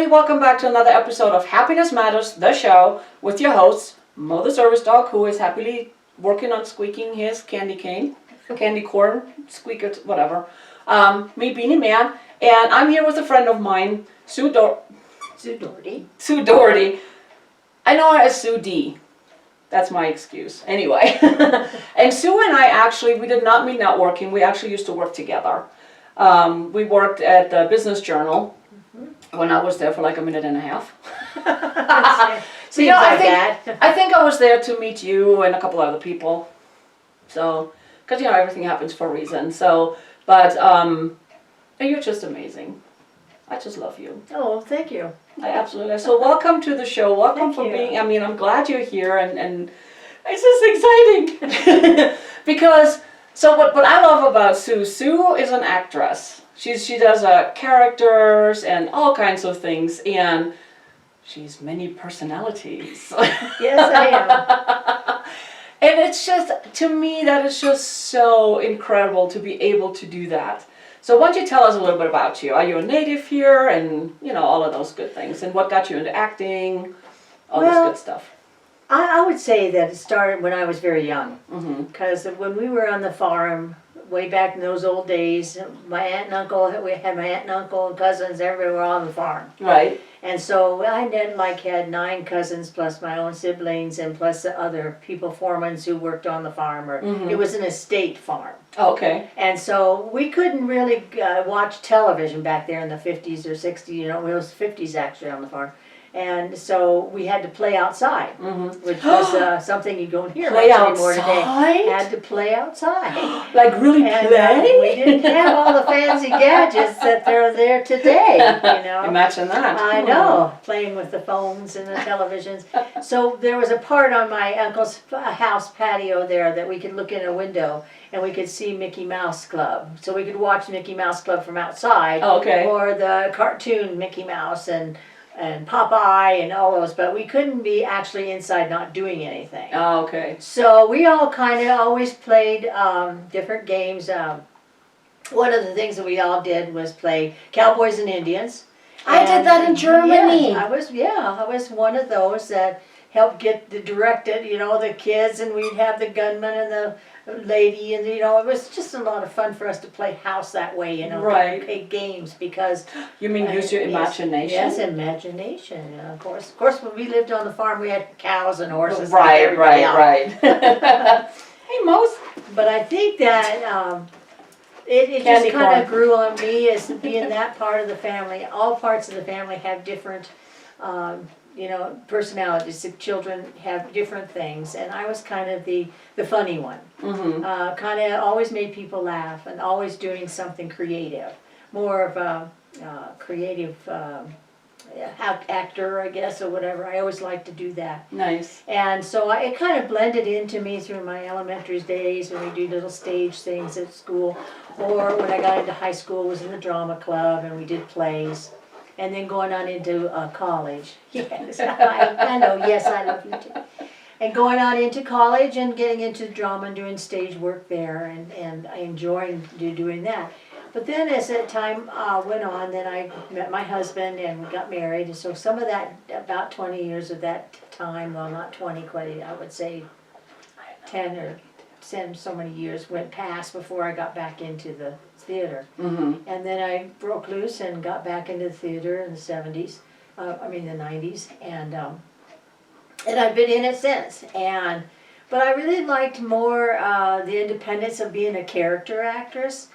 everybody, welcome back to another episode of Happiness Matters, the show, with your host, Mo the Service Dog, who is happily working on squeaking his candy cane, candy corn, squeaker, whatever. Me, Beanie Man, and I'm here with a friend of mine, Sue Doherty. Sue Doherty. I know her as Sue D. That's my excuse. Anyway, and Sue and I actually, we did not meet networking, we actually used to work together. We worked at the Business Journal when I was there for like a minute and a half. So you know, I think I was there to meet you and a couple other people. So, because you know everything happens for a reason. So, but you're just amazing. I just love you. Oh, thank you. I absolutely. So welcome to the show. Welcome for being. I mean, I'm glad you're here, and it's just exciting because. So what I love about Sue is an actress. She does characters and all kinds of things, and she's many personalities. Yes, I am. And it's just, to me, that is just so incredible to be able to do that. So why don't you tell us a little bit about you? Are you a native here, and you know all of those good things, and what got you into acting, all this good stuff? I would say that it started when I was very young, because when we were on the farm, way back in those old days, my aunt and uncle, we had my aunt and uncle and cousins, everywhere on the farm. Right. And so I had 9 cousins plus my own siblings and plus the other people, foremen who worked on the farm. It was an estate farm. Oh, okay. And so we couldn't really watch television back there in the 50s or 60s, you know, it was 50s actually on the farm. And so we had to play outside, which was something you don't hear much anymore today. Had to play outside. Like really play? We didn't have all the fancy gadgets that are there today, you know. Imagine that. I know, playing with the phones and the televisions. So there was a part on my uncle's house patio there that we could look in a window and we could see Mickey Mouse Club. So we could watch Mickey Mouse Club from outside. Okay. Or the cartoon Mickey Mouse and Popeye and all those, but we couldn't be actually inside not doing anything. Oh, okay. So we all kind of always played different games. One of the things that we all did was play Cowboys and Indians. I did that in Germany. Yeah, I was one of those that helped get directed, you know, the kids, and we'd have the gunman and the lady, and you know, it was just a lot of fun for us to play house that way, you know, right. Play games because you mean use your imagination. Yes, imagination. Yeah, of course, when we lived on the farm, we had cows and horses. Right. Hey, Mose. But I think that it just kind of grew on me as being that part of the family. All parts of the family have different. You know, personalities. The children have different things, and I was kind of the funny one. Kind of always made people laugh, and always doing something creative. More of a creative actor, I guess, or whatever. I always liked to do that. Nice. And so it kind of blended into me through my elementary days when we do little stage things at school, or when I got into high school, was in the drama club, and we did plays. And then going on into college. Yes, I know, yes, I love you too. And going on into college and getting into drama and doing stage work there and enjoying doing that. But then as that time went on, then I met my husband and we got married. And so some of that, about 20 years of that time, well not 20 quite, I would say 10 or 10 so many years went past before I got back into the theater. And then I broke loose and got back into the theater in the 70s, the 90s, and I've been in it since. But I really liked more the independence of being a character actress.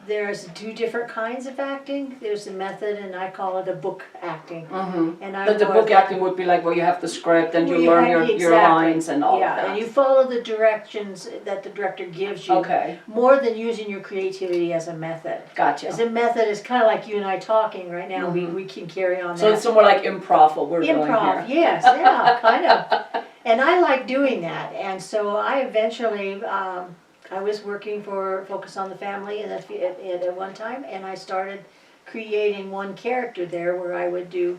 There's 2 different kinds of acting. There's a method, and I call it a book acting. And But the book acting would be like where you have the script and you learn your lines and all of that. And you follow the directions that the director gives you. Okay. More than using your creativity as a method. Gotcha. As a method, it's kind of like you and I talking right now. We can carry on that. So it's more like improv what we're doing here. Improv, yes, yeah, kind of. And I like doing that. And so I eventually... I was working for Focus on the Family at one time, and I started creating one character there where I would do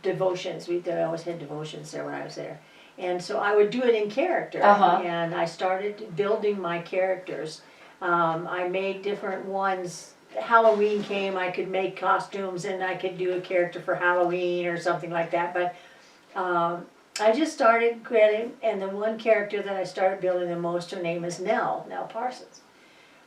devotions. We always had devotions there when I was there. And so I would do it in character, and I started building my characters. I made different ones Halloween came, I could make costumes and I could do a character for Halloween or something like that. But I just started creating, and the one character that I started building the most, her name is Nell Parsons.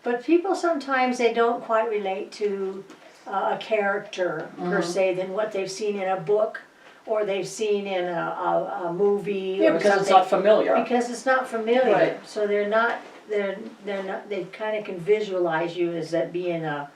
But people sometimes they don't quite relate to a character per se than what they've seen in a book or they've seen in a movie. Yeah, or because it's something. not familiar. Because it's not familiar. Right. So they're not, they kind of can visualize you as that being a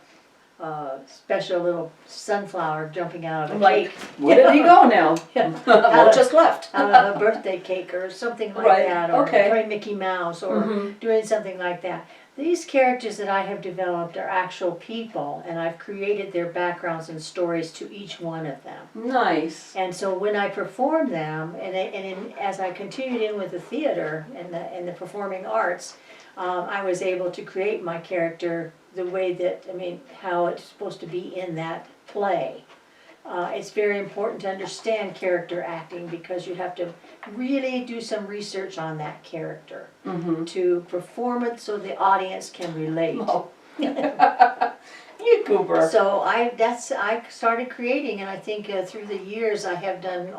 special little sunflower jumping out of a I'm like, cake. where did he go now? Yeah. Well, just left. Out of a birthday cake or something like Right, that, or okay. playing Mickey Mouse, or Mhm. doing something like that. These characters that I have developed are actual people, and I've created their backgrounds and stories to each one of them. Nice. And so when I perform them, as I continued in with the theater and the performing arts, I was able to create my character the way that, how it's supposed to be in that play. It's very important to understand character acting because you have to really do some research on that character to perform it so the audience can relate. Oh. You goober. So I started creating, and I think through the years I have done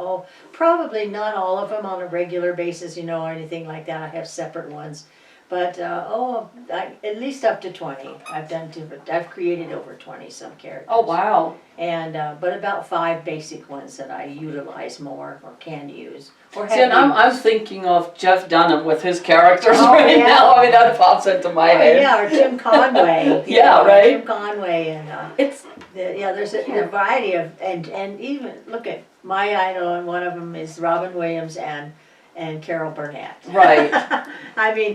probably not all of them on a regular basis, or anything like that. I have separate ones. But at least up to 20. I've created over 20 some characters. Oh wow. And but about 5 basic ones that I utilize more or can use. Or See, and I'm thinking of Jeff Dunham with his characters Oh, right yeah. now. That pops into my head. Yeah, or Tim Conway. Yeah, right. Tim Conway and It's there's a variety of and even look at my idol, and one of them is Robin Williams and Carol Burnett. right.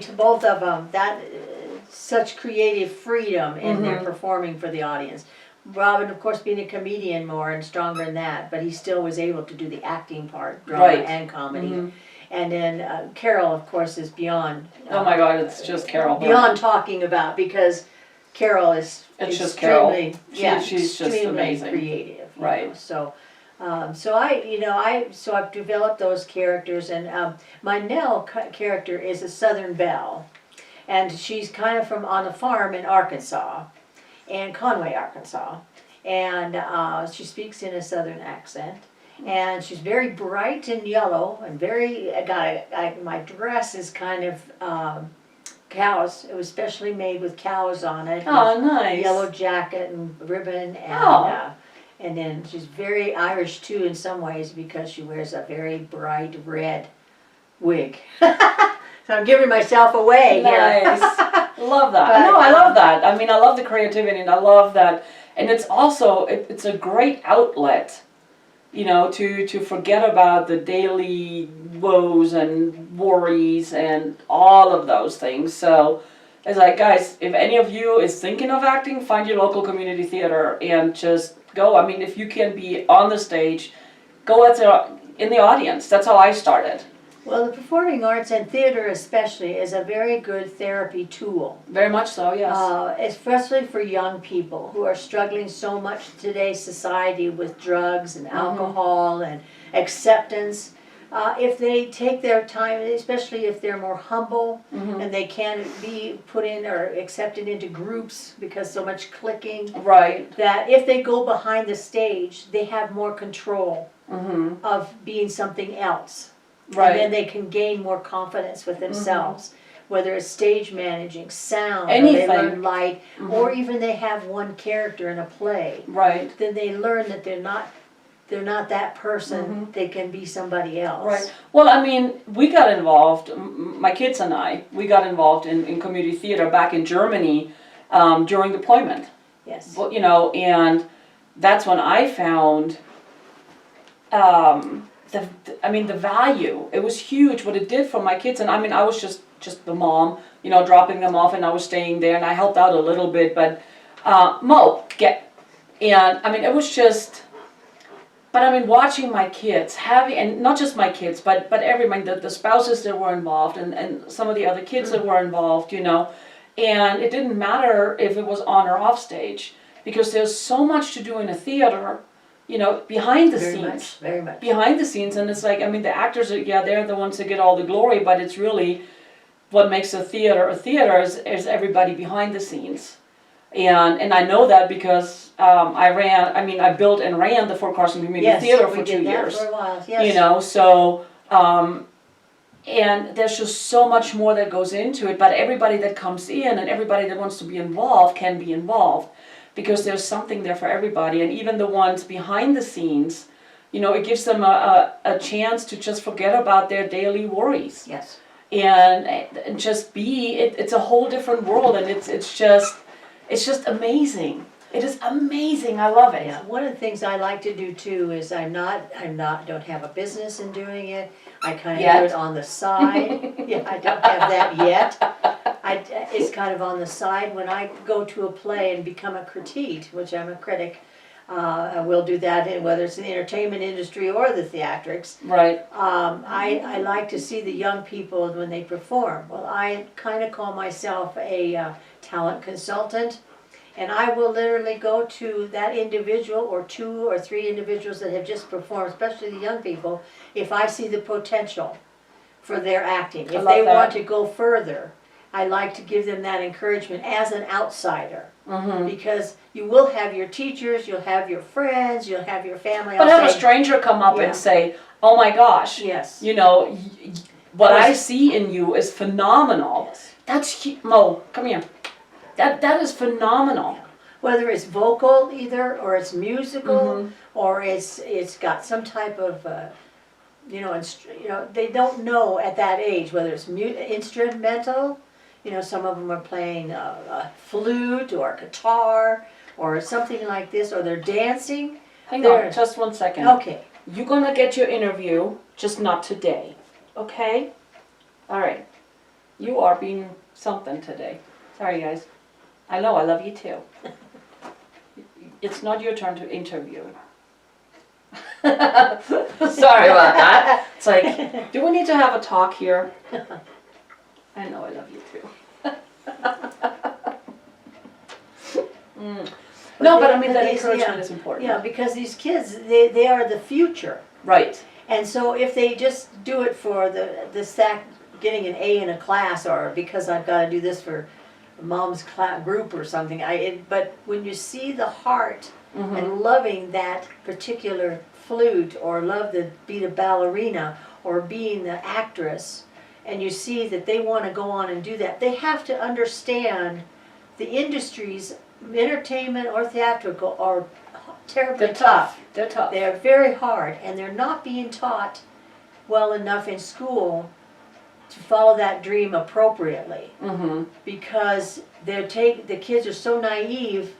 To both of them, that such creative freedom in their Mhm. performing for the audience. Robin, of course, being a comedian more and stronger in that, but he still was able to do the acting part, drama Right. and comedy. Mhm. And then Carol, of course, is beyond. Oh my God, it's just Carol. Beyond talking about, because Carol is It's just Carol. extremely, She's just extremely amazing. creative. Right. So I've developed those characters, and my Nell character is a Southern belle, and she's kind of from on a farm in Arkansas, in Conway, Arkansas, and she speaks in a Southern accent, and she's very bright and yellow, and my dress is kind of cows. It was specially made with cows on it. Oh, nice. Yellow jacket and ribbon, Oh. and then she's very Irish too in some ways because she wears a very bright red wig. So I'm giving myself away here. Nice. Love that. But, No, I love that. I love the creativity, and I love that. And it's also, it's a great outlet, to forget about the daily woes and worries and all of those things. So it's like, guys, if any of you is thinking of acting, find your local community theater and just go. If you can be on the stage, go in the audience. That's how I started. Well, the performing arts and theater especially is a very good therapy tool. Very much so, yes. Especially for young people who are struggling so much in today's society with drugs and alcohol and acceptance. If they take their time, especially if they're more humble and they can't be put in or accepted into groups because so much cliquing, Right. that if they go behind the stage, they have more control Mm-hmm. of being something else. Right. And then they can gain more confidence with themselves, whether it's stage managing, sound, Anything. or they learn light, or even they have one character in a play. Right. Then they learn that they're not that person, they can be somebody else. Right. Well, we got involved, my kids and we got involved in community theater back in Germany during deployment. Yes. Well, and that's when I found the value. It was huge what it did for my kids. And I was just the mom, dropping them off, and I was staying there, and I helped out a little bit, but it was just. But watching my kids and not just my kids, but everyone, the spouses that were involved, and some of the other kids that were involved, and it didn't matter if it was on or off stage, because there's so much to do in a theater, behind the scenes. Very much. Behind the scenes, and it's like, the actors they're the ones that get all the glory, but it's really what makes a theater is everybody behind the scenes. And I know that because I built and ran the Fort Carson Community Yes, Theater we for did 2 that years. for a while, yes. You know, so, and there's just so much more that goes into it, but everybody that comes in and everybody that wants to be involved can be involved because there's something there for everybody, and even the ones behind the scenes, you know, it gives them a chance to just forget about their daily worries Yes. and just be, it's a whole different world, and it's just amazing. It is amazing, I love it. Yeah, one of the things I like to do too is don't have a business in doing it. I kind of Yet. do it on the side. Yeah, I don't have that yet. It's kind of on the side. When I go to a play and become a critique, which I'm a critic, I will do that whether it's in the entertainment industry or the theatrics. Right. I like to see the young people when they perform. Well, I kind of call myself a talent consultant. And I will literally go to that individual or 2 or 3 individuals that have just performed, especially the young people, if I see the potential for their acting. If love they that. want to go further, I like to give them that encouragement as an outsider. Mm-hmm. Because you will have your teachers, you'll have your friends, you'll have your family. But I'll have a say, stranger come up Yeah. and say, "Oh my gosh, yes, you know, what I Yes. see in you is phenomenal." yes. That's Mo. Come here. That is phenomenal. Whether it's vocal either, or it's musical, Mhm. or it's got some type of, they don't know at that age whether it's instrumental. You know, some of them are playing a flute or a guitar or something like this, or they're dancing. Hang There. on, just 1 second. Okay, You're gonna get your interview, just not today. Okay? All right. You are being something today. Sorry, guys. I know, I love you too. It's not your turn to interview. Sorry about that. It's like, do we need to have a talk here? I know, I love you too. No, but I mean, that encouragement is important. yeah, because these kids, they are the future. Right. And so if they just do it for the stack, getting an A in a class, or because I've got to do this for mom's group or something, but when you see the heart Mhm. and loving that particular flute, or love to be the ballerina or being the actress, and you see that they want to go on and do that, they have to understand the industries, entertainment or theatrical, are terribly They're tough. They're tough. They are very hard, and they're not being taught well enough in school to follow that dream appropriately, Mm-hmm. because the kids are so naive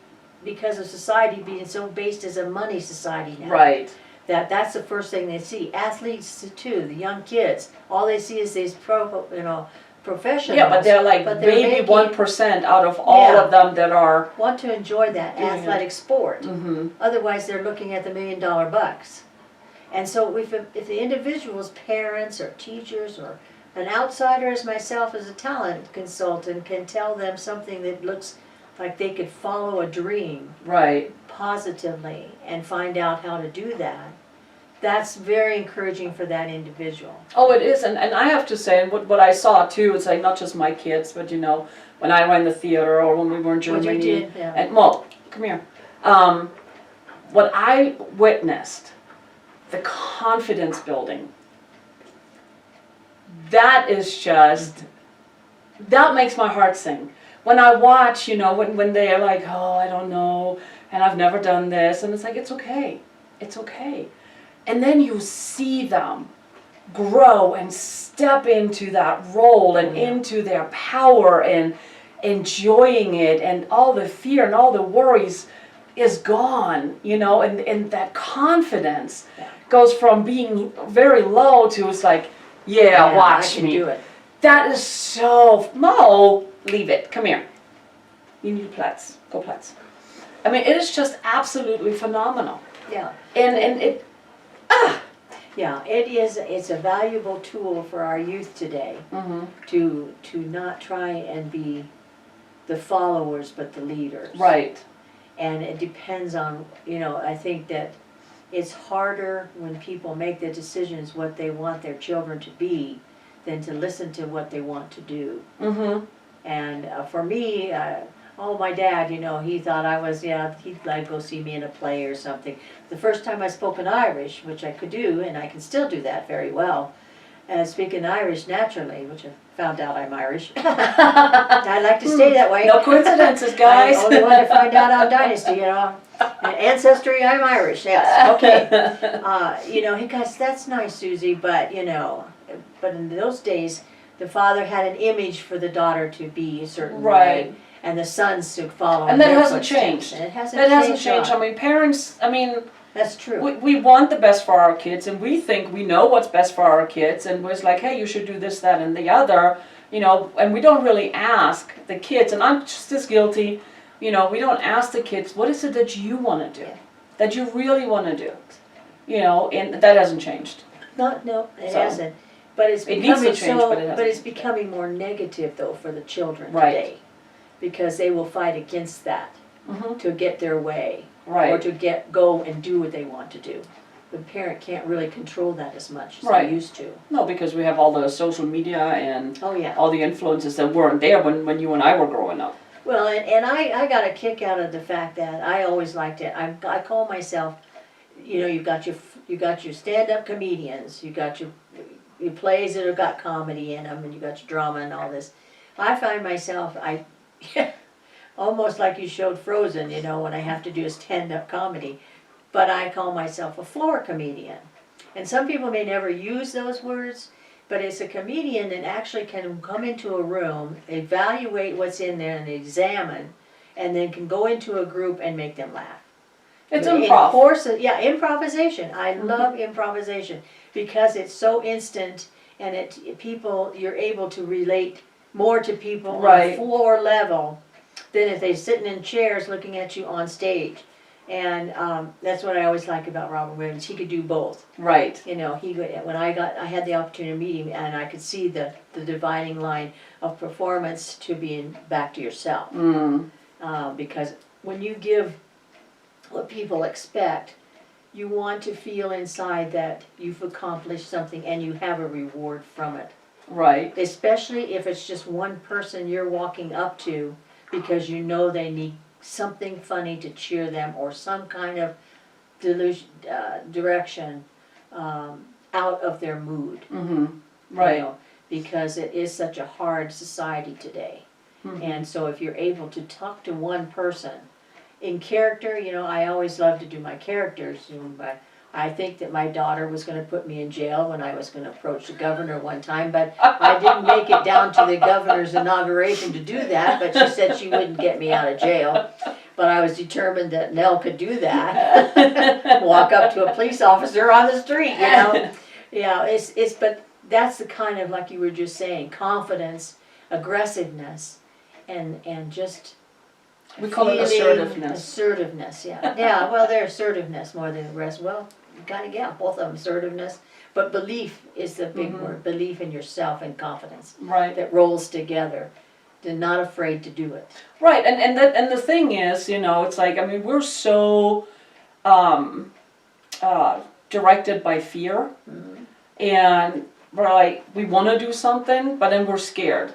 because of society being so based as a money society now. Right. That's the first thing they see. Athletes too, the young kids, all they see is these professionals. Yeah, but they're like but they're maybe making- 1% out of all Yeah. of them that are. want to enjoy that Doing it. athletic sport. Mm-hmm. Otherwise, they're looking at the $1 million bucks. And so if the individual's parents or teachers or an outsider as myself as a talent consultant can tell them something that looks like they could follow a dream Right. positively and find out how to do that, that's very encouraging for that individual. Oh, it is, and I have to say, and what I saw too, it's like not just my kids, but you know, when I ran the theater or when we were in What Germany. you did, yeah. And Mo, come here. What I witnessed, the confidence building, that is just, that makes my heart sing. When I watch, you know, when they're like, oh, I don't know, and I've never done this, and it's like, it's okay, it's okay. And then you see them grow and step into that role and Yeah. into their power and enjoying it, and all the fear and all the worries is gone, you know, and that confidence Yeah. goes from being very low to it's like, yeah, I watch can me. do it. That is so, Mo, leave it, come here. You need Platz, go Platz. I mean, it is just absolutely phenomenal. Yeah. And it, Yeah, it's a valuable tool for our youth today mm-hmm. to not try and be the followers but the leaders. Right, And it depends on, I think that it's harder when people make the decisions what they want their children to be than to listen to what they want to do. mm-hmm. And for me, Oh, my dad, he thought I was, he'd like go see me in a play or something. The first time I spoke in Irish, which I could do, and I can still do that very well, speaking Irish naturally, which I found out I'm Irish. I like to stay that way. No coincidences, guys. I only want to find out on Dynasty, And ancestry, I'm Irish, yes, okay. He goes, that's nice, Susie, but in those days, the father had an image for the daughter to be a certain way, and the sons to follow. And that hasn't changed. And it hasn't changed. I mean, parents, that's true. we want the best for our kids, and we think we know what's best for our kids, and we're like, hey, you should do this, that, and the other, and we don't really ask the kids, and I'm just as guilty, we don't ask the kids, what is it that you want to do, that you really want to do, and that hasn't changed. No, it hasn't. But it's It needs becoming to change, but it hasn't. but it's becoming more negative though for the children Right. today, because they will fight against that Mm-hmm. to get their way, or Right. to go and do what they want to do. The parent can't really control that as much as Right. they used to. No, because we have all the social media and Oh yeah. all the influences that weren't there when you and I were growing up. Well, and I got a kick out of the fact that I always liked it. I call myself, you got your stand-up comedians, you got your plays that have got comedy in them, and you got your drama and all this. I find myself, almost like you showed Frozen, when I have to do a stand-up comedy, but I call myself a floor comedian. And some people may never use those words, but it's a comedian that actually can come into a room, evaluate what's in there and examine, and then can go into a group and make them laugh. It's In improv. course of, improvisation. I love improvisation because it's so instant, and you're able to relate more to people on Right. a floor level than if they're sitting in chairs looking at you on stage. And that's what I always like about Robin Williams. He could do both. Right. When I had the opportunity to meet him, and I could see the dividing line of performance to being back to yourself. Mm. Because when you give what people expect, you want to feel inside that you've accomplished something and you have a reward from it. Right. Especially if it's just one person you're walking up to because you know they need something funny to cheer them or some kind of direction out of their mood. Mm-hmm. Right. Because it is such a hard society today. Mm-hmm. And so if you're able to talk to one person in character, I always love to do my characters. But I think that my daughter was going to put me in jail when I was going to approach the governor one time, but I didn't make it down to the governor's inauguration to do that, but she said she wouldn't get me out of jail. But I was determined that Nell could do that. Walk up to a police officer on the street, but that's the kind of, like you were just saying, confidence, aggressiveness, and just We call it feeling assertiveness. Assertiveness, yeah. Yeah, well, they're assertiveness more than the rest. Well, you gotta get both of them, assertiveness. But belief is the big word. Belief in yourself and confidence. Right. That rolls together. They're not afraid to do it. Right. And the thing is, it's like, we're so directed by fear. Mm-hmm. And we're like, we want to do something, but then we're scared.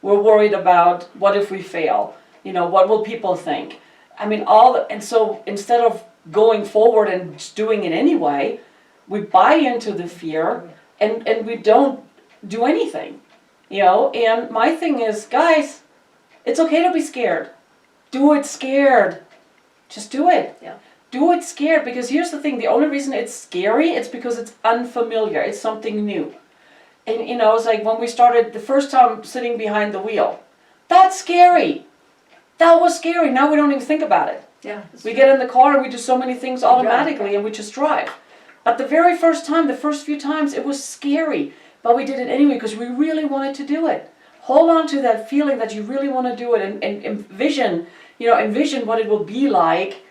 We're worried about what if we fail? What will people think? And so instead of going forward and just doing it anyway, we buy into the fear and we don't do anything. And my thing is, guys, it's okay to be scared. Do it scared. Just do it. Yeah. Do it scared, because here's the thing, the only reason it's scary, it's because it's unfamiliar, it's something new. And it's like when we started the first time sitting behind the wheel, that's scary. That was scary. Now we don't even think about it. Yeah. We get in the car and we do so many things automatically and we just drive. But the very first time, the first few times, it was scary. But we did it anyway because we really wanted to do it. Hold on to that feeling that you really want to do it and envision what it will be like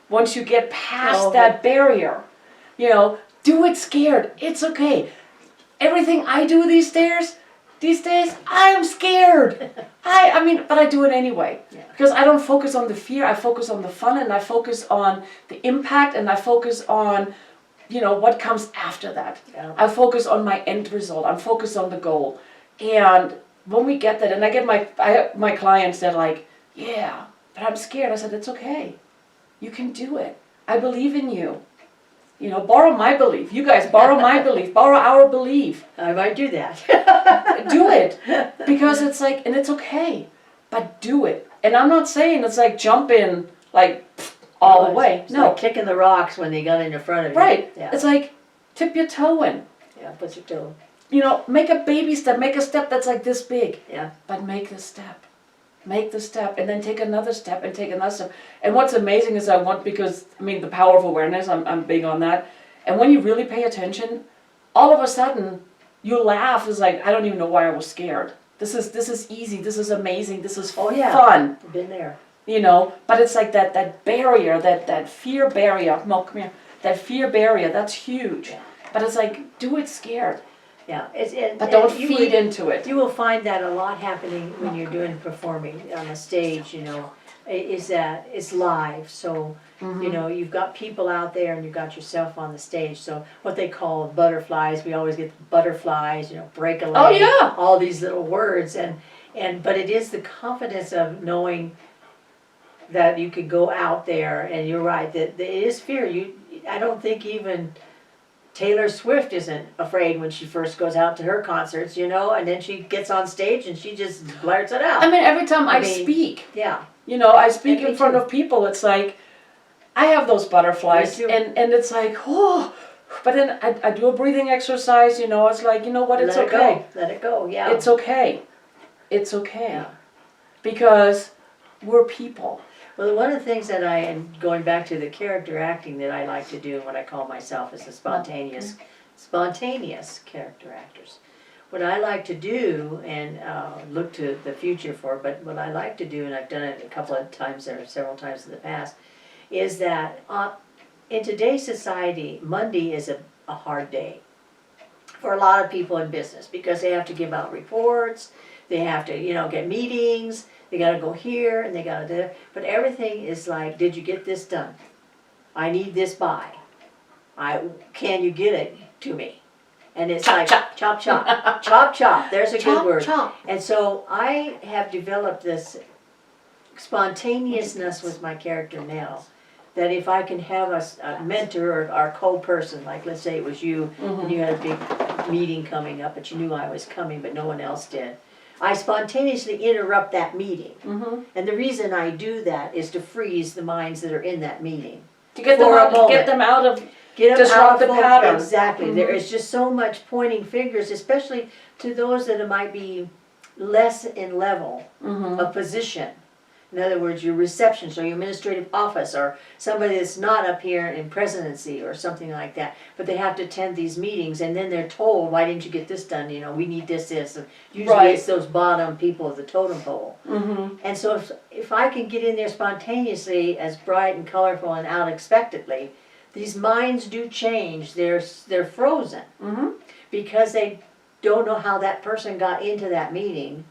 once you get past that barrier. Do it scared. It's okay. Everything I do these days, I'm scared. But I do it anyway. Yeah. Because I don't focus on the fear, I focus on the fun, and I focus on the impact, and I focus on, what comes after that. Yeah. I focus on my end result, I'm focused on the goal. And when we get that, and I have my clients that like, yeah, but I'm scared. I said, it's okay. You can do it. I believe in you. You know, borrow my belief. You guys borrow my belief. Borrow our belief. I might do that. Do it. Because it's like, and it's okay. But do it. And I'm not saying it's like jump in, like, all the way. It's No. like kicking the rocks when they got in front of you. Right. Yeah. It's like, tip your toe in. Yeah, put your toe. You know, make a baby step. Make a step that's like this big. Yeah. But make the step. Make the step, and then take another step, and take another step. And what's amazing is because, I mean, the power of awareness, I'm big on that. And when you really pay attention, all of a sudden, you laugh. It's like, I don't even know why I was scared. This is easy. This is amazing. This is fun. I've been there. You know, but it's like that barrier, that fear barrier. Mo, come here. That fear barrier, that's huge. Yeah. But it's like, do it scared. Yeah. But don't feed into it. You will find that a lot happening when you're doing performing on the stage, you know, is that it's live. So, you know, you've got people out there and you've got yourself on the stage. So what they call butterflies, we always get the butterflies, you know, break a leg. Oh, yeah. All these little words. But it is the confidence of knowing that you could go out there, and you're right, that it is fear. I don't think even Taylor Swift isn't afraid when she first goes out to her concerts, you know, and then she gets on stage and she just blurts it out. I mean, every time I mean, speak, yeah. you know, I speak And me in front too. of people, it's like, I have those butterflies, Me too. and it's like, oh, but then I do a breathing exercise, you know, it's like, you know what, it's Let okay. it go. Let it go, yeah. It's okay. It's okay. Yeah. Because we're people. Well, one of the things that and going back to the character acting that I like to do, and what I call myself is a spontaneous character actors. What I like to do, and look to the future for, but what I like to do, and I've done it a couple of times or several times in the past, is that in today's society, Monday is a hard day for a lot of people in business because they have to give out reports, they have to, you know, get meetings, they gotta go here and they gotta do, but everything is like, did you get this done? I need this by. Can you get it to me? And it's Chop, like, chop. chop, chop, chop, chop, there's a good word. Chop. And so I have developed this spontaneousness with my character now, that if I can have a mentor or co-person, like let's say it was you, and you had a big meeting coming up, but you knew I was coming, but no one else did. I spontaneously interrupt that meeting. And the reason I do that is to freeze the minds that are in that meeting. To get them For a out, moment. get them out of, Get 'em Disrupt out the of pattern. Exactly. There is just so much pointing fingers, especially to those that might be less in level of position. In other words, your reception, so your administrative office, or somebody that's not up here in presidency or something like that. But they have to attend these meetings, and then they're told, why didn't you get this done? You know, we need this. And usually Right. it's those bottom people of the totem pole. And so if I can get in there spontaneously, as bright and colorful and unexpectedly, these minds do change. They're frozen because they don't know how that person got into that meeting.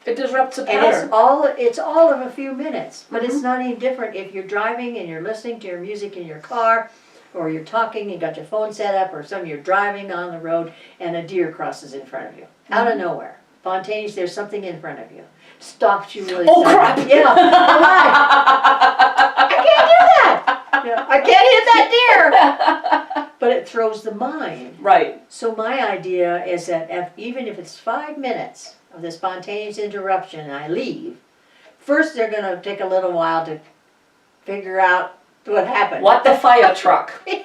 it disrupts a And pattern. it's all of a few minutes, but it's not any different if you're driving and you're listening to your music in your car, or you're talking, you got your phone set up, or you're driving on the road and a deer crosses in front of you, out of nowhere. Spontaneous, there's something in front of you. Stops you really Oh, suddenly. crap. Yeah, why? I can't do that! Yeah, I can't hit that deer! But it throws the mind. Right. So my idea is that even if it's 5 minutes of the spontaneous interruption and I leave, first they're going to take a little while to figure out what happened. What the fire truck? I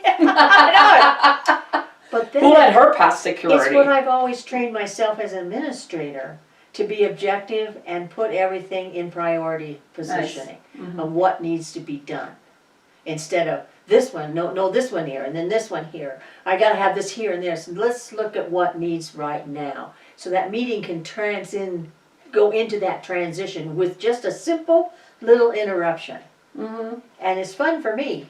know it. But then Who let her pass it's security? what I've always trained myself as an administrator, to be objective and put everything in priority positioning of what needs to be done. Instead of this one, no, this one here, and then this one here. I gotta have this here and there. So let's look at what needs right now. So that meeting can go into that transition with just a simple little interruption. And it's fun for me.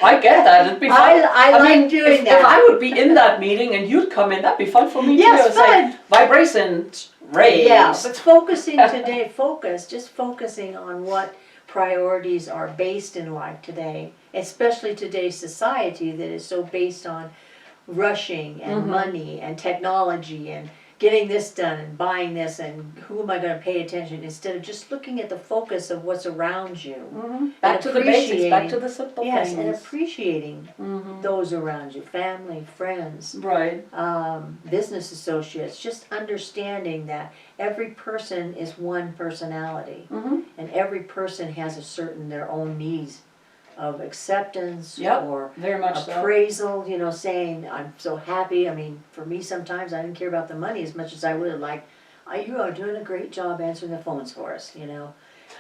I get that. It'd be fun. I like mean, doing if that. I would be in that meeting and you'd come in, that'd be fun for me Yes, too. It's fun. like vibrations raised. Yeah, but focusing today, just focusing on what priorities are based in life today, especially today's society that is so based on rushing and money and technology and getting this done and buying this and who am I gonna pay attention, instead of just looking at the focus of what's around you. Back to the basics, back to appreciating- the simple Yes, and things. appreciating those around you, family, friends, Right. business associates, just understanding that every person is one personality. And every person has their own needs of acceptance Yep, or very much so. appraisal, saying, I'm so happy. I mean, for me, sometimes I didn't care about the money as much as I would have liked. You are doing a great job answering the phones for us, It I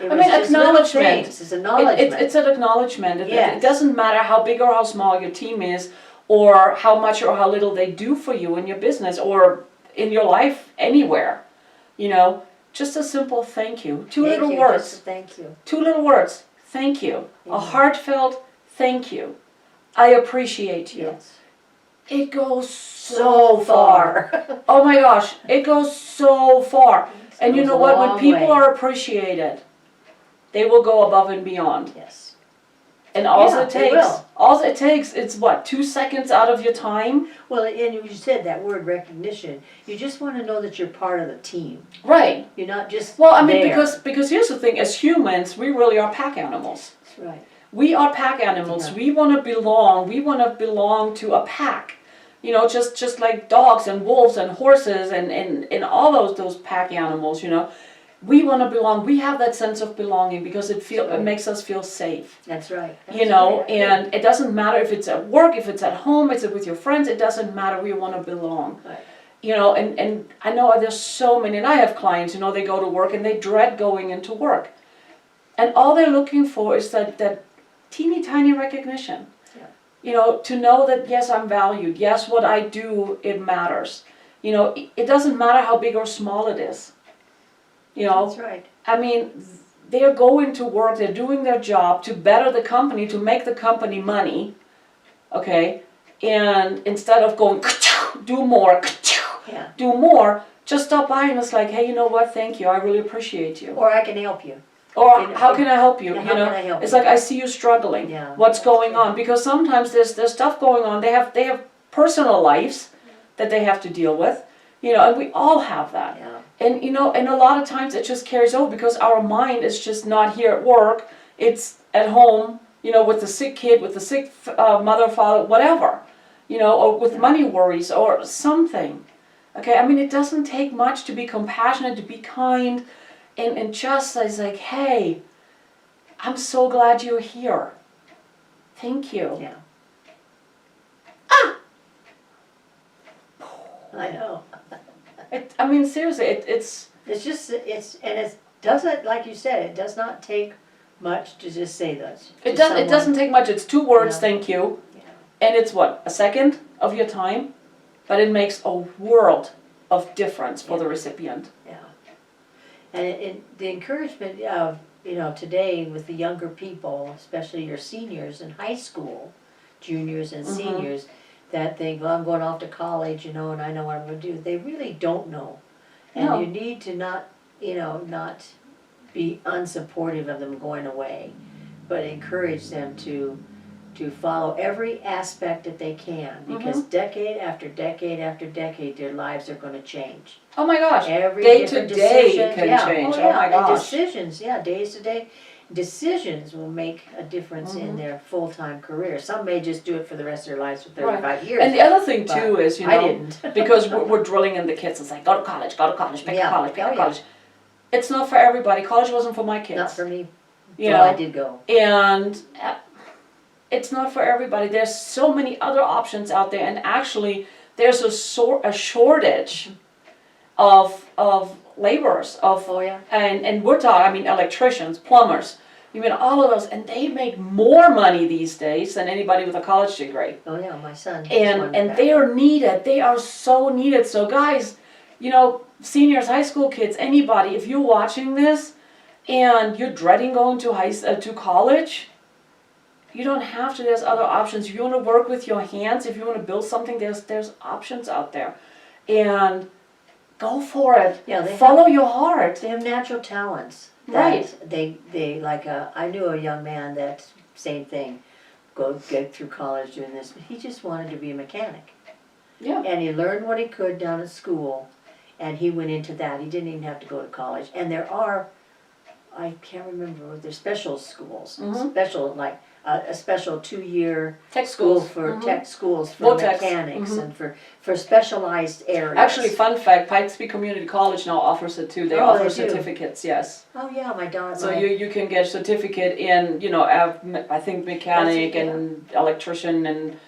was mean, just little acknowledgement. things. It's acknowledgement. It's an acknowledgement. It Yes. doesn't matter how big or how small your team is, or how much or how little they do for you in your business or in your life anywhere. Just a simple thank you. Two Thank little you, words. just a thank you. Two little words. Thank you. A Amen. heartfelt thank you. I appreciate you. Yes. It goes so far. Oh my gosh, it goes so far. And you Goes know a what? When long people way. are appreciated, they will go above and beyond. Yes. And all Yeah, it they takes, will. all it takes, it's what, 2 seconds out of your time? Well, and you said that word recognition. You just want to know that you're part of the team. Right. You're not just Well, I mean, there. because here's the thing: as humans, we really are pack animals. That's right. We are pack animals. Yeah. We want to belong. We want to belong to a pack. Just like dogs and wolves and horses and all those pack animals. We want to belong. We have that sense of belonging because it Right. makes us feel safe. That's right. That's right. And it doesn't matter if it's at work, if it's at home, it's with your friends. It doesn't matter. We want to belong. Right. And I know there's so many, and I have clients. They go to work and they dread going into work, and all they're looking for is that teeny tiny recognition. To know that yes, I'm valued. Yes, what I do, it matters. It doesn't matter how big or small it is. That's right. I mean, they're going to work, they're doing their job to better the company, to make the company money, okay? And instead of going, do more, Yeah. do more, just stop by and it's like, hey, you know what, thank you, I really appreciate you. Or I can help you. Or how can I help you? Yeah, how can I help It's you? like I see you struggling. Yeah, What's that's going true. on? Because sometimes there's stuff going on. They have personal lives that they have to deal with. And we all have that. Yeah. And and a lot of times it just carries over because our mind is just not here at work. It's at home, with the sick kid, with the sick mother, father, whatever, or with money worries or something. Okay, I mean, it doesn't take much to be compassionate, to be kind, and just as like, hey, I'm so glad you're here. Thank you. Yeah. I know. I mean, seriously, it's It's just, it doesn't, like you said, it does not take much to just say those. it doesn't take much. It's 2 words, Yeah. thank you. Yeah. And it's what, a second of your time? But it makes a world of difference for the recipient. Yeah. And the encouragement of, today with the younger people, especially your seniors in high school, juniors and seniors, that think, well, I'm going off to college, and I know what I'm going to do. They really don't know. And No. you need to not be unsupportive of them going away, but encourage them to follow every aspect that they can, because decade after decade after decade, their lives are going to change. Oh my gosh. Every Day to different day decision, can yeah. change. Oh, Oh yeah. my And gosh. decisions, days to day. Decisions will make a difference in their full-time career. Some may just do it for the rest of their lives for 35 years. And the other thing too is, I didn't. because we're drilling in the kids, it's like, go to college, pick Yeah. a college, pick Oh, a yeah. college. It's not for everybody. College wasn't for my kids. Not for me. You Well, I know, did go. and it's not for everybody. There's so many other options out there, and actually, there's a shortage of laborers, Oh, yeah. and we're talking, I mean, electricians, plumbers, all of those, and they make more money these days than anybody with a college degree. Oh, yeah, my son. And they are needed. They are so needed. So guys, seniors, high school kids, anybody, if you're watching this and you're dreading going to college, you don't have to. There's other options. If you want to work with your hands, if you want to build something, there's options out there, and go for it. Yeah, Follow your heart. They have natural talents. Right. They like I knew a young man that same thing, get through college doing this. He just wanted to be a mechanic. Yeah. And he learned what he could down at school, and he went into that. He didn't even have to go to college. And there are, I can't remember, there's special schools, special, like, a special 2-year Tech school schools. for tech schools for Votex. mechanics and for specialized areas. Actually, fun fact, Pikes Peak Community College now offers it too. They Oh, offer they do? certificates, yes. Oh, yeah, my daughter. So you can get certificate in, you know, I think mechanic That's- and electrician and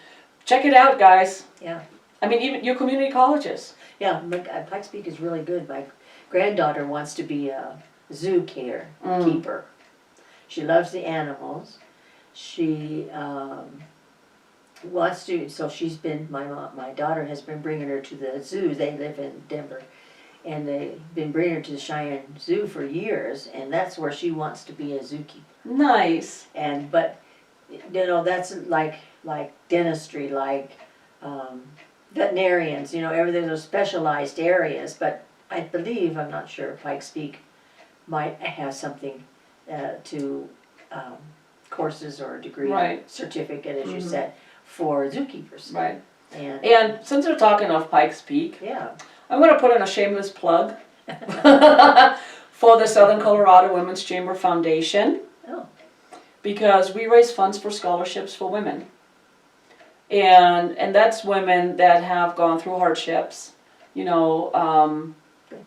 check it out, guys. Yeah. I mean, even your community colleges. Yeah, Pikes Peak is really good. My granddaughter wants to be a zoo keeper. She loves the animals. She wants to, so she's been, my daughter has been bringing her to the zoo. They live in Denver. And they've been bringing her to the Cheyenne Zoo for years, and that's where she wants to be a zookeeper. Nice. But, you know, that's like dentistry, like veterinarians, you know, everything, those specialized areas. But I believe, I'm not sure, Pikes Peak might have something to courses or a degree Right. certificate, as you said, for zookeepers. Right. And And since we're talking of Pikes Peak, yeah, I'm going to put in a shameless plug for the Southern Colorado Women's Chamber Foundation. Oh. Because we raise funds for scholarships for women. And that's women that have gone through hardships, you know,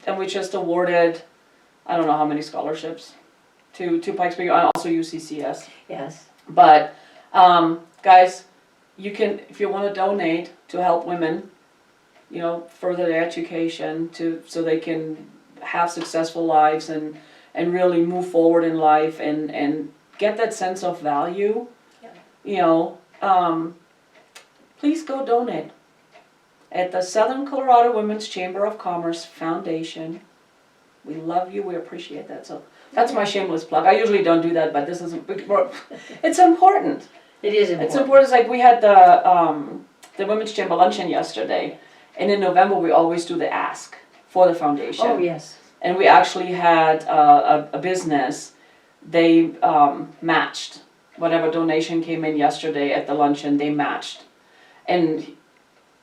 and we just awarded, I don't know how many scholarships to Pikes Peak, and also UCCS. yes. But, guys, you can, if you want to donate to help women, you know, further their education so they can have successful lives and really move forward in life and get that sense of value, Yeah. you know, please go donate at the Southern Colorado Women's Chamber of Commerce Foundation. We love you. We appreciate that. So that's my shameless plug. I usually don't do that, but this is it's important. It is important. It's important. It's like we had the Women's Chamber luncheon yesterday, and in November we always do the ask for the foundation. Oh, yes. And we actually had a business. They matched whatever donation came in yesterday at the luncheon. They matched. And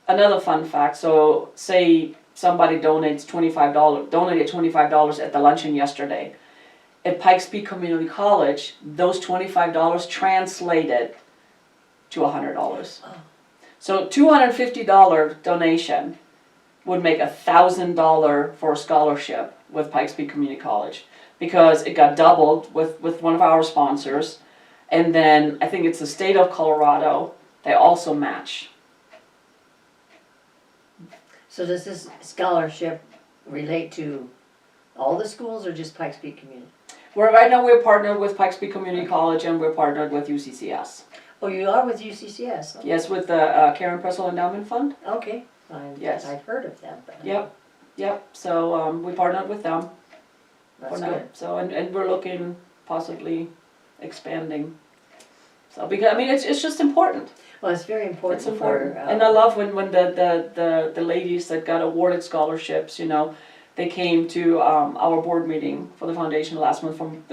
another fun fact. So say somebody donated $25 at the luncheon yesterday. At Pikes Peak Community College, those $25 translated to $100. Oh. So $250 donation would make $1,000 for a scholarship with Pikes Peak Community College, because it got doubled with one of our sponsors, and then I think it's the state of Colorado, they also match. So does this scholarship relate to all the schools or just Pikes Peak Community? Right now we're partnered with Pikes Peak Community College and we're partnered with UCCS. Oh, you are with UCCS? Okay. Yes, with the Karen Pressel Endowment Fund. Okay. Yes. I've heard of them. But Yep. So we partnered with them That's for now. good. So and we're looking possibly expanding. So because I mean it's just important. Well, it's very important. It's important. For, And I love when the ladies that got awarded scholarships, you know, they came to our board meeting for the foundation last month from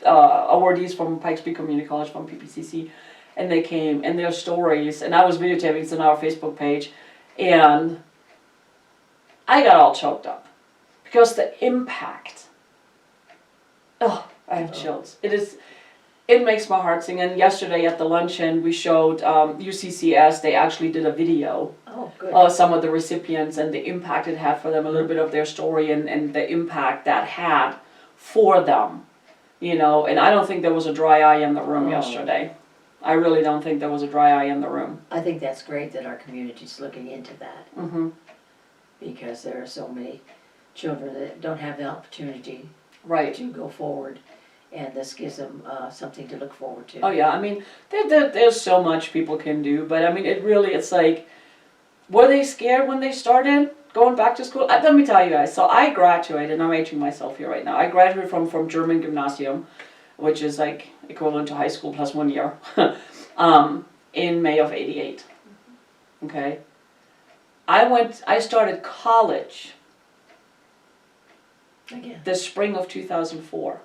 awardees from Pikes Peak Community College from PPCC, and they came and their stories, and I was videotaping, it's on our Facebook page, and I got all choked up because the impact. Oh, I have chills. It makes my heart sing. And yesterday at the luncheon, we showed UCCS. They actually did a video Oh, good. of some of the recipients and the impact it had for them, a little bit of their story and the impact that had for them. You know, and I don't think there was a dry eye in the room yesterday. I really don't think there was a dry eye in the room. I think that's great that our community's looking into that, Mm-hmm. because there are so many children that don't have the opportunity Right. to go forward, and this gives them something to look forward to. Oh yeah, I mean, there's so much people can do, but I mean, it's like, were they scared when they started going back to school? Let me tell you guys, so I graduated, and I'm aging myself here right now, I graduated from German Gymnasium, which is like equivalent to high school plus 1 year, in May of '88, okay? I started college Again. the spring of 2004.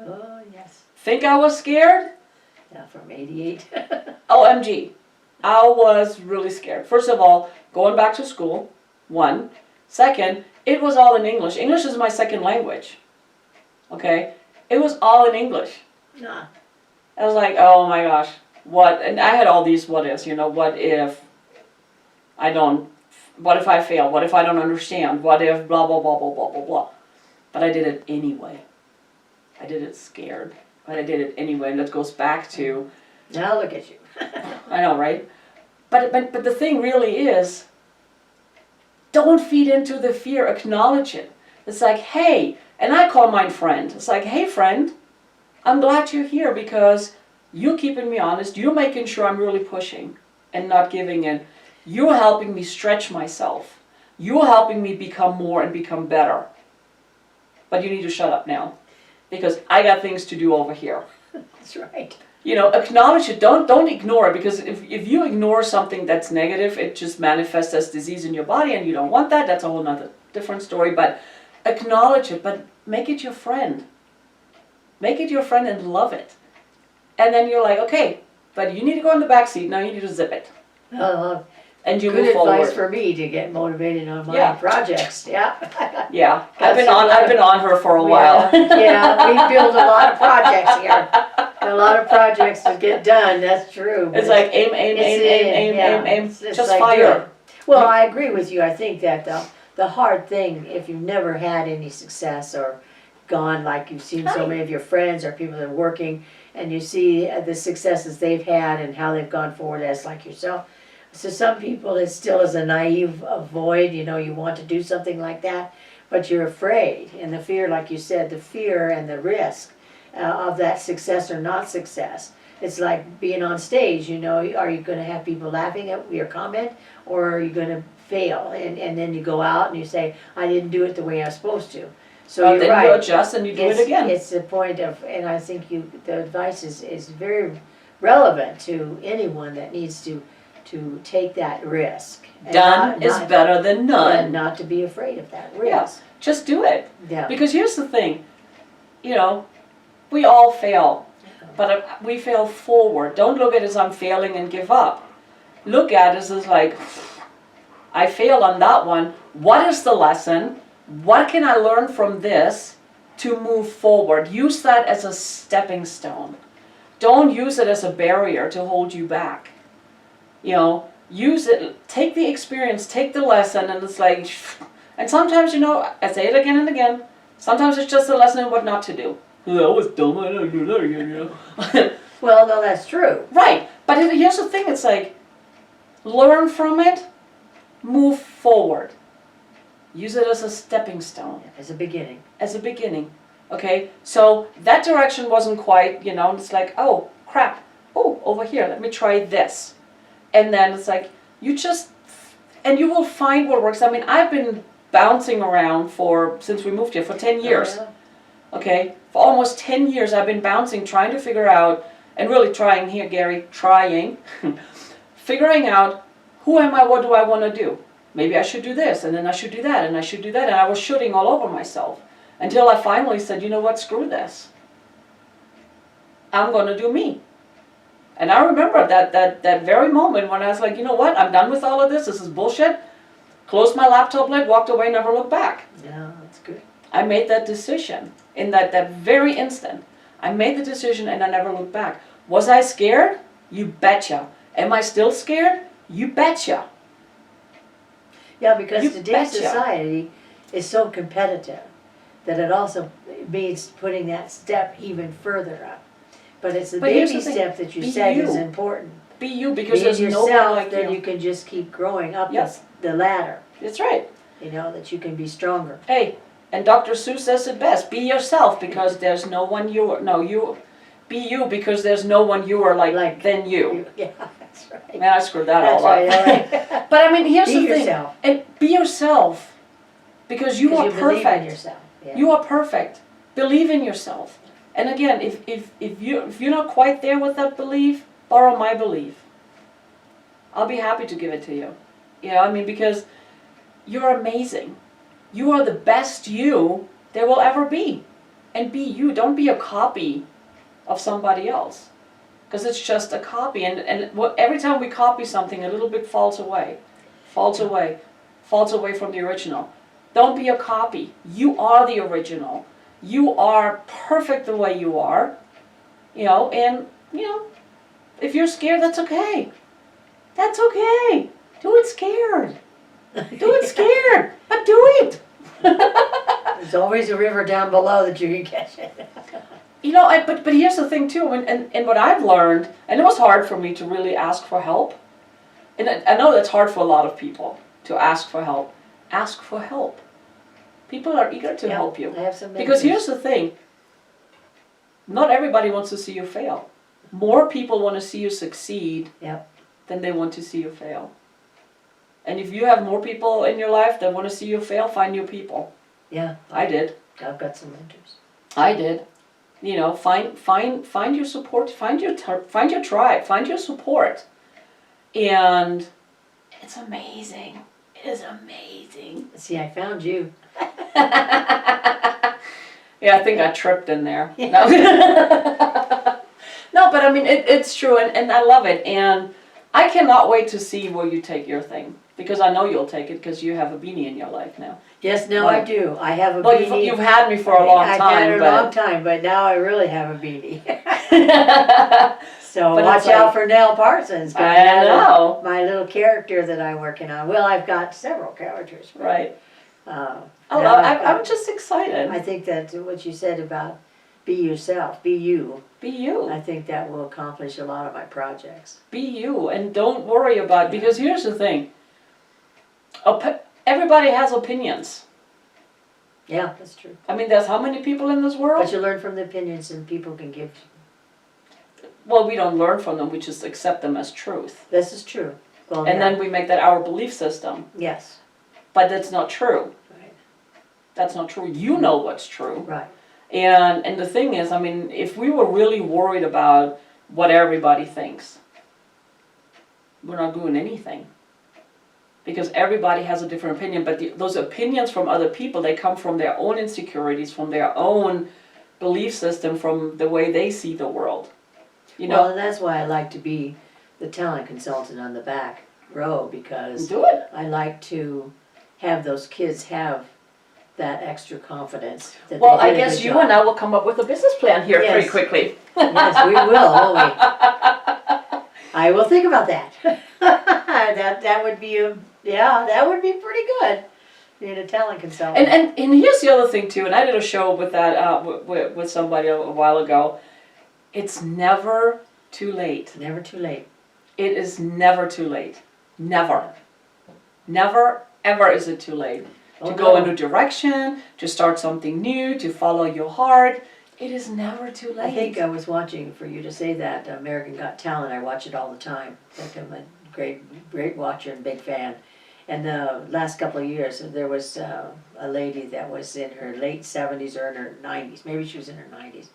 Oh, yes. Think I was scared? Yeah, from 88. OMG. I was really scared. First of all, going back to school, one. Second, it was all in English. English is my second language. Okay? It was all in English. Nah. I was like, oh my gosh, what? And I had all these what ifs, what if what if I fail? What if I don't understand? What if blah, blah, blah, blah, blah, blah, blah. But I did it anyway. I did it scared, but I did it anyway. And that goes back to, Now look at you. I know, right? But the thing really is, don't feed into the fear, acknowledge it. It's like, hey, and I call mine friend. It's like, hey friend, I'm glad you're here because you're keeping me honest. You're making sure I'm really pushing and not giving in. You're helping me stretch myself. You're helping me become more and become better. But you need to shut up now because I got things to do over here. That's right. Acknowledge it. Don't ignore it, because if you ignore something that's negative, it just manifests as disease in your body, and you don't want that. That's a whole nother different story. But acknowledge it, but make it your friend. Make it your friend and love it. And then you're like, okay, but you need to go in the back seat. Now you need to zip it. And you good move forward. advice for me to get motivated on my Yeah. projects. Yeah. Yeah, I've been on her for a while. Yeah, we build a lot of projects here. A lot of projects to get done, that's true. It's like aim, aim. It's Just like fire. good. Well, I agree with you. I think that the hard thing, if you've never had any success or gone like you've seen so many of your friends or people that are working, and you see the successes they've had and how they've gone forward as like yourself. So some people, it still is a naive void, you want to do something like that, but you're afraid. And the fear, like you said, the fear and the risk of that success or not success. It's like being on stage, are you going to have people laughing at your comment, or are you going to fail? And then you go out and you say, I didn't do it the way I was supposed to. So you're then right. you adjust and you do it again. It's the point of, and I think the advice is very relevant to anyone that needs to take that risk. And Done is better than none. And not to be afraid of that risk. Yeah, just do it. Yeah. Because here's the thing, we all fail, but we fail forward. Don't look at it as I'm failing and give up. Look at it as like, I failed on that one. What is the lesson? What can I learn from this to move forward? Use that as a stepping stone. Don't use it as a barrier to hold you back. Use it, take the experience, take the lesson, and it's like, and sometimes, I say it again and again, sometimes it's just a lesson in what not to do. That was dumb, I don't do that again, Well, no, that's true. Right, but here's the thing, it's like, learn from it, move forward. Use it as a stepping stone. As a beginning. As a beginning, okay? So that direction wasn't quite, it's like, oh, crap, oh, over here, let me try this. And then it's like, and you will find what works. I mean, I've been bouncing around since we moved here, for 10 years. Oh, yeah. Okay? For almost 10 years I've been bouncing, trying to figure out, and really trying here, Gary, figuring out, who am I, what do I want to do? Maybe I should do this, and then I should do that, and I should do that, and I was shooting all over myself. Until I finally said, you know what, screw this. I'm going to do me. And I remember that very moment when I was like, you know what, I'm done with all of this is bullshit. Closed my laptop lid, walked away, never looked back. Yeah, that's good. I made that decision in that very instant. I made the decision and I never looked back. Was I scared? You betcha. Am I still scared? You betcha. Yeah, because You today's betcha. society is so competitive that it also means putting that step even further up. But it's the But here's baby the thing, step that you be said you. is important. Be you, because Being there's no one yourself, like then you. you can just keep growing up Yes. the ladder. That's right. That you can be stronger. Hey, and Dr. Seuss says it best. Be yourself, because there's no one you are. No, you. Be you, because there's no one you are like than you. Yeah, that's right. Man, I screwed that That's all right, up. all right. But I mean, here's Be the thing. yourself. And be yourself, because you are Because you believe in perfect. yourself. Yeah. You are perfect. Believe in yourself. And again, if you're not quite there with that belief, borrow my belief. I'll be happy to give it to you. Because you're amazing. You are the best you there will ever be. And be you. Don't be a copy of somebody else. Because it's just a copy. And every time we copy something, a little bit falls away. Falls away from the original. Don't be a copy. You are the original. You are perfect the way you are. And if you're scared, that's okay. That's okay. Do it scared. Do it scared, but do it. There's always a river down below that you can catch it. But here's the thing too, and what I've learned, and it was hard for me to really ask for help, and I know that's hard for a lot of people to ask for help. Ask for help. People are eager to help you. I have some Because mentors. here's the thing, not everybody wants to see you fail. More people want to see you succeed than they want to see you fail. And if you have more people in your life that want to see you fail, find new people. Yeah. I did. I've got some mentors. I did. Find your support, find your tribe, find your support. And it's amazing. It is amazing. See, I found you. Yeah, I think I tripped in there. No, no, but I mean, it's true, and I love it. And I cannot wait to see where you take your thing. Because I know you'll take it because you have a beanie in your life now. Yes, now I do. I have a Well, beanie. you've had me for a long time. I've had it a long time, but now I really have a beanie. So But watch it's like- out for Nell Parsons. 'cause I now know. my little character that I'm working on. Well, I've got several characters. but, Right. now I'm just excited. I think that what you said about be yourself, be you, Be you. I think that will accomplish a lot of my projects. Be you, and don't worry about, because here's the thing. Everybody has opinions. Yeah, that's true. I mean, there's how many people in this world? But you learn from the opinions and people can give. Well, we don't learn from them, we just accept them as truth. This is true. Well, And yeah. then we make that our belief system. Yes. But that's not true. Right. That's not true. You know what's true. Right. And the thing is, I mean, if we were really worried about what everybody thinks, we're not doing anything. Because everybody has a different opinion, but those opinions from other people, they come from their own insecurities, from their own belief system, from the way they see the world. Well, and that's why I like to be the talent consultant on the back row, because Do it. I like to have those kids have that extra confidence. That Well, they I did a guess good you job. and I will come up with a business plan here pretty Yes. quickly. Yes, we will, won't we? I will think about that. that would be that would be pretty good. Being a talent consultant. And here's the other thing too, and I did a show with that with somebody a while ago. It's never too late. Never too late. It is never too late. Never. Never, ever is it too late. To go a new direction, to start something new, to follow your heart. It is never too late. I think I was watching, for you to say that, American Got Talent, I watch it all the time. Like I'm a great watcher and big fan. And the last couple of years, there was a lady that was in her late 70s or in her 90s, maybe she was in her 90s,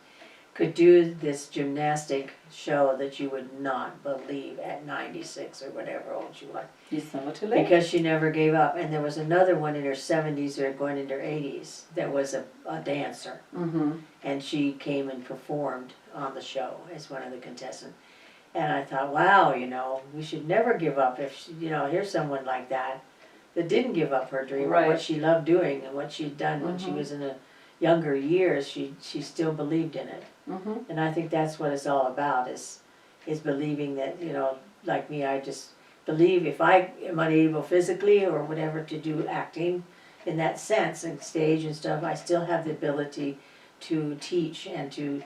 could do this gymnastic show that you would not believe at 96 or whatever old she was. It's never too late. Because she never gave up. And there was another one in her 70s or going into her 80s that was a dancer. Mm-hmm. And she came and performed on the show as one of the contestants. And I thought, wow, we should never give up. If she, here's someone like that didn't give up her dream, Right. or what she loved doing and what she'd done when she was in her younger years. She still believed in it. Mm-hmm. And I think that's what it's all about, is believing that, like me, I just believe if I am unable physically or whatever to do acting in that sense and stage and stuff, I still have the ability to teach and to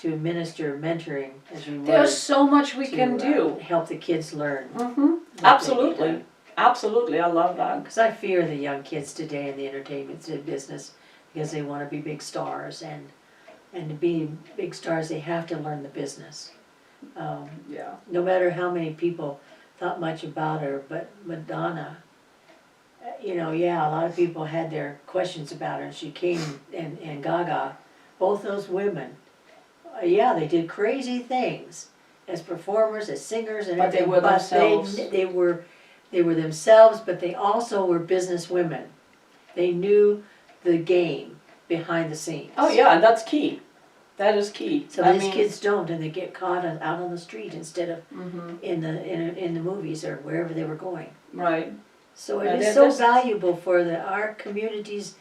administer mentoring, as you There's were, so much we to, can do. help the kids learn. Mm-hmm. Absolutely. Absolutely. I love that. Because I fear the young kids today in the entertainment business, because they want to be big stars, and to be big stars they have to learn the business. Yeah. No matter how many people thought much about her, but Madonna, a lot of people had their questions about her, and she came, and Gaga, both those women, they did crazy things as performers, as singers, and But they everything, were themselves. They were themselves, but they also were business women. They knew the game behind the scenes. Oh yeah, and that's key. That is key. So these kids don't, and they get caught out on the street instead of Mm-hmm. in the movies or wherever they were going. Right. So Yeah, it is they're so just- valuable for our communities,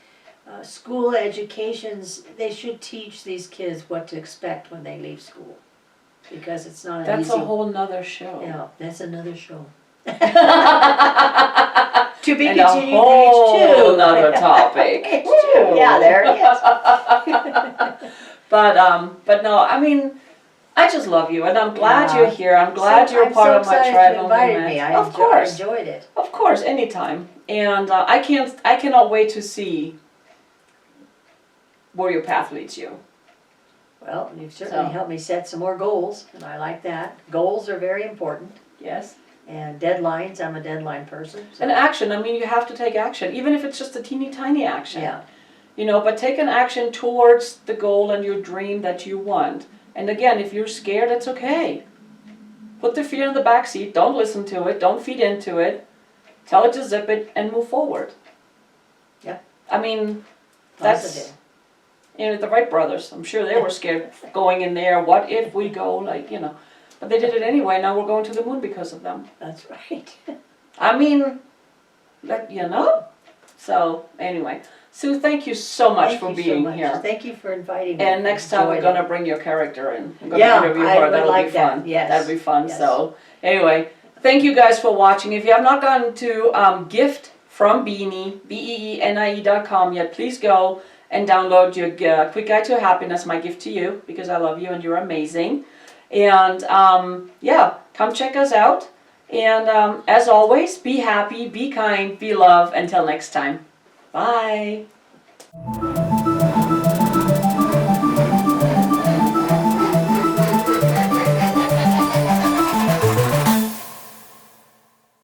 school educations. They should teach these kids what to expect when they leave school, because it's not an That's easy. a whole nother show. Yeah, that's another show. To be And a continued whole H2. nother topic. H2. Yeah, there it is. But no, I mean, I just love you, and I'm glad Yeah. you're here. I'm glad you're I'm part so of my excited tribe you of invited women. me. Of course, enjoyed it. of course, anytime. And I cannot wait to see where your path leads you. Well, you've certainly So. helped me set some more goals, and I like that. Goals are very important, Yes. and deadlines. I'm a deadline person. So. And action. I mean, you have to take action, even if it's just a teeny tiny action. Yeah. You know, but take an action towards the goal and your dream that you want. And again, if you're scared, it's okay. Put the fear in the back seat. Don't listen to it. Don't feed into it. Tell it to zip it and move forward. Yeah. I mean, that's, Positive. you know, the Wright brothers. I'm sure they were scared going in there. What if we go, like, you know. But they did it anyway. Now we're going to the moon because of them. That's right. I mean, that, you know. So, anyway. Sue, thank you so much Thank for you so being much. here. Thank you for inviting me. And next time we're Enjoyed gonna bring your character in. I'm gonna Yeah, interview I her. would That'll like be that, fun. yes, That'll be fun. yes. So anyway, thank you guys for watching. If you have not gone to Gift from Beanie, BEENIE.com yet, please go and download your Quick Guide to Happiness, my gift to you, because I love you and you're amazing. And yeah, come check us out. And as always, be happy, be kind, be loved. Until next time. Bye.